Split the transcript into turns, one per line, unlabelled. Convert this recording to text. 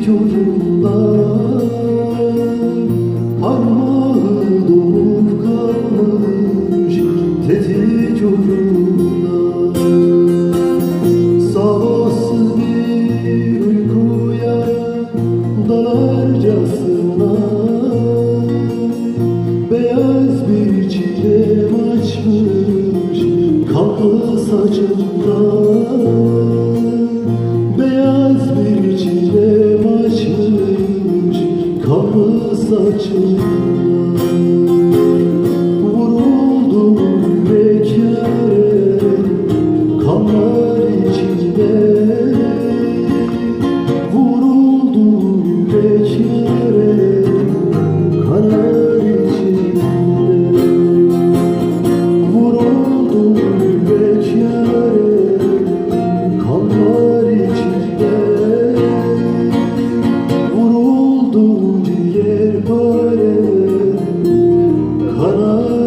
çocuklar, parmağı donup kalmış teti çocuklar. Sabahsız bir uykuya dalarcasına beyaz bir çiçek açmış kanlı saçında. Beyaz bir çiçek açmış kanlı saçında. Vuruldum yüreklere kanlar içinde. Vuruldum yüreklere kanlar içinde. Vuruldum yüreklere kanlar içinde. Vuruldum ciğerpare kanlar